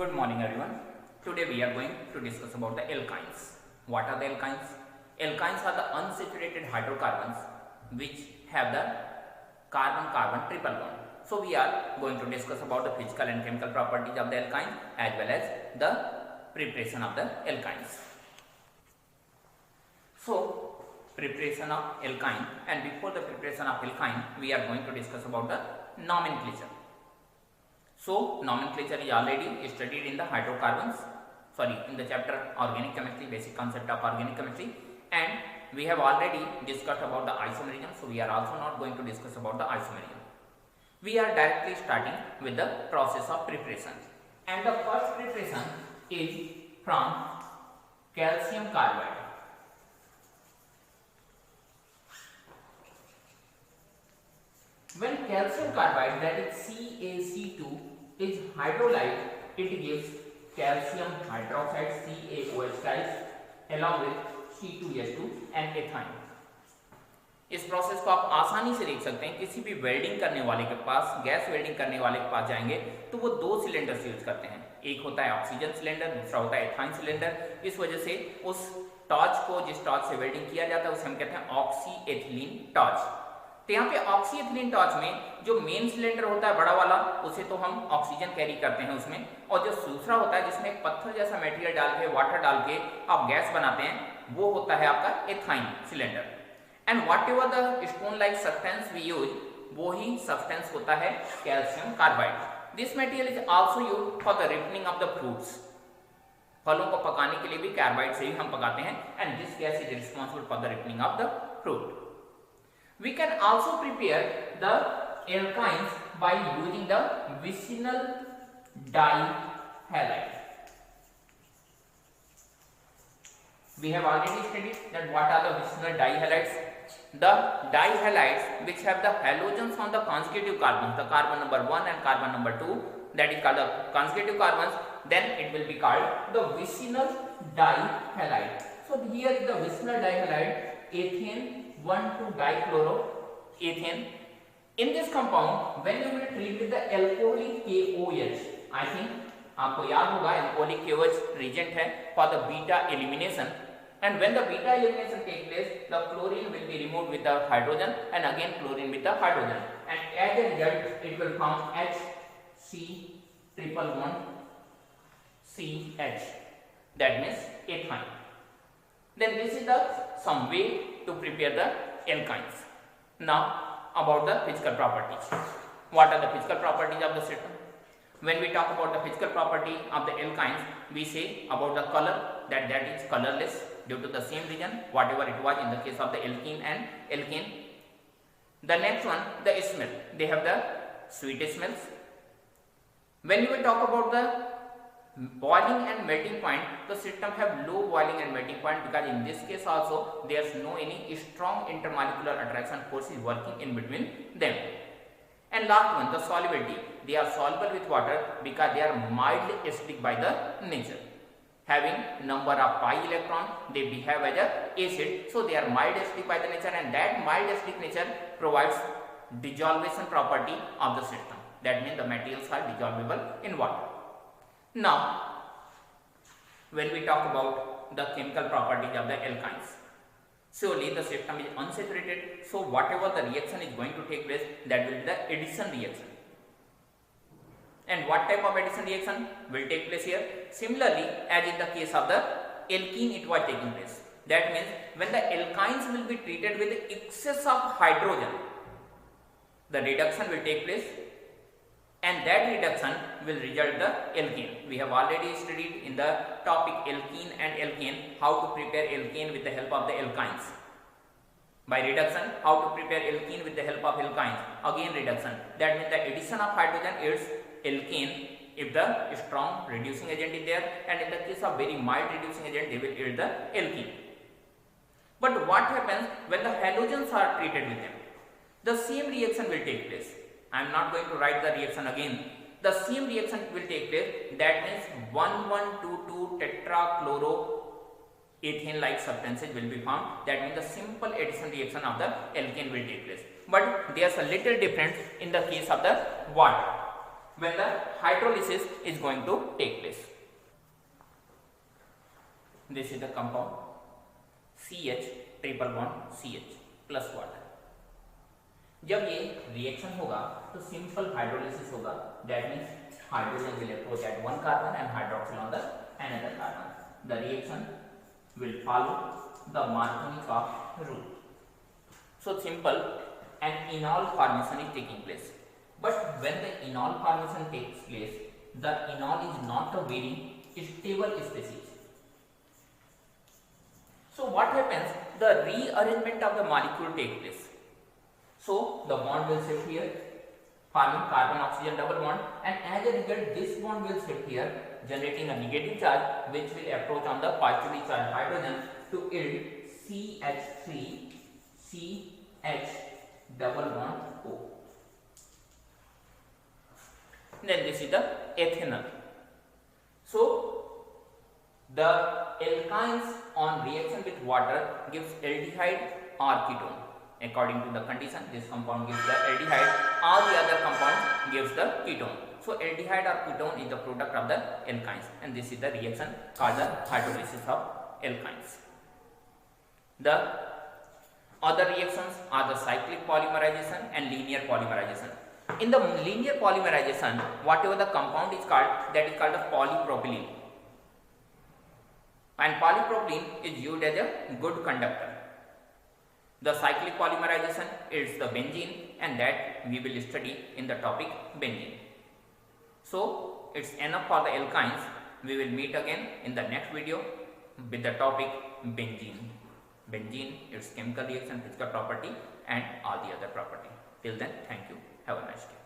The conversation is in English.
Good morning everyone. Today we are going to discuss about the alkynes. What are the alkynes? Alkynes are the unsaturated hydrocarbons which have the carbon-carbon triple bond. So we are going to discuss about the physical and chemical properties of the alkyne as well as the preparation of the alkynes. So preparation of alkyne, and before the preparation of alkyne we are going to discuss about the nomenclature. So nomenclature is already studied in the in the chapter organic chemistry, basic concept of organic chemistry, and we have already discussed about the isomerism. So we are also not going to discuss about the isomerism. We are directly starting with the process of preparation, and the first preparation is from calcium carbide. When calcium carbide, that is CaC2, is hydrolyzed, it gives calcium hydroxide CaOH along with C2H2 and ethyne. इस process को आप आसानी से देख सकते हैं. किसी भी वेल्डिंग करने वाले के पास, गैस वेल्डिंग करने वाले के पास जाएंगे तो वो दो सिलेंडर्स यूज करते हैं. एक होता है ऑक्सीजन सिलेंडर, दूसरा होता है एथाइन सिलेंडर. इस वजह से उस टॉर्च को, जिस टॉर्च से वेल्डिंग किया जाता है, उसे हम कहते हैं ऑक्सी एथिलीन टॉर्च. तो यहाँ पे ऑक्सी एथिलीन टॉर्च में जो मेन सिलेंडर होता है बड़ा वाला, उसे तो हम ऑक्सीजन कैरी करते हैं उसमें, और जो दूसरा होता है जिसमें एक पत्थर जैसा मटेरियल डाल के, वाटर डाल के आप गैस बनाते हैं, वो होता है आपका ethyne cylinder. And whatever the stone like substance we use, वो ही सब्सटेंस होता है calcium carbide. This material is also used for the ripening of the fruits. फलों को पकाने के लिए भी कार्बाइड से ही हम पकाते हैं, and this gas is responsible for the ripening of the fruit. We can also prepare the alkynes by using the vicinal dihalide. We have already studied that what are the vicinal dihalides. The dihalides which have the halogens on the consecutive carbons, the carbon number 1 and carbon number 2, that is called the consecutive carbons, then it will be called the vicinal dihalide. So here is the vicinal dihalide, ethane 1,2-dichloroethane. In this compound, when you will treat with the alcoholic KOH, I think आपको याद होगा alcoholic KOH reagent है for the beta elimination, and when the beta elimination takes place, the chlorine will be removed with the hydrogen, and again chlorine with the hydrogen, and as a result it will form HC111CH, that means ethane. Then this is the some way to prepare the alkynes. Now about the physical properties. What are the physical properties of the system? When we talk about the physical property of the alkynes, we say about the color, that is colorless due to the same reason whatever it was in the case of the alkene and alkane. The next one, the smell. They have the sweet smells. When we talk about the boiling and melting point, the system have low boiling and melting point, because in this case also there is no any strong intermolecular attraction forces working in between them. And last one, the solubility. They are soluble with water because they are mildly acidic by the nature. Having number of pi electron, they behave as a acid, so they are mild acidic by the nature, and that mild acidic nature provides dissolution property of the system. That means the materials are dissolvable in water. Now, when we talk about the chemical properties of the alkynes, surely the system is unsaturated, so whatever the reaction is going to take place, that will be the addition reaction. And what type of addition reaction will take place here? Similarly, as in the case of the alkene, it was taking place. That means when the alkynes will be treated with excess of hydrogen, the reduction will take place, and that reduction will result the alkene. We have already studied in the topic alkene and alkane how to prepare alkane with the help of the alkynes. By reduction, how to prepare alkene with the help of alkynes? Again reduction. That means the addition of hydrogen yields alkane if the strong reducing agent is there, and in the case of very mild reducing agent, they will yield the alkene. But what happens when the halogens are treated with them? The same reaction will take place. I am not going to write the reaction again. The same reaction will take place. That means 1122 tetrachloroethane like substances will be formed. That means the simple addition reaction of the alkane will take place. But there is a little difference in the case of the water. when the hydrolysis is going to take place. This is the compound CH triple bond CH plus water. जब ये reaction होगा तो simple hydrolysis होगा, that means hydrogen will approach at one carbon and hydroxyl on the another carbon. The reaction will follow the Markovnikov rule. So simple, an enol formation is taking place. But when the enol formation takes place, the enol is not a very stable species. So what happens? The rearrangement of the molecule takes place. So the bond will shift here, forming carbon-oxygen double bond, and as a result, this bond will shift here, generating a negative charge, which will approach on the positively charged hydrogen to yield CH3 CH double bond O. Then this is the ethanol. So the alkynes on reaction with water gives aldehyde or ketone. According to the condition, this compound gives the aldehyde, all the other compounds gives the ketone. So aldehyde or ketone is the product of the alkynes, and this is the reaction called the hydrolysis of alkynes. The other reactions are the cyclic polymerization and linear polymerization. In the linear polymerization, whatever the compound is called, that is called the polypropylene, and polypropylene is used as a good conductor. The cyclic polymerization is the benzene, and that we will study in the topic benzene. So it's enough for the alkynes. We will meet again in the next video with the topic benzene. Benzene, its chemical reaction, physical property, and all the other property. Till then, thank you. Have a nice day.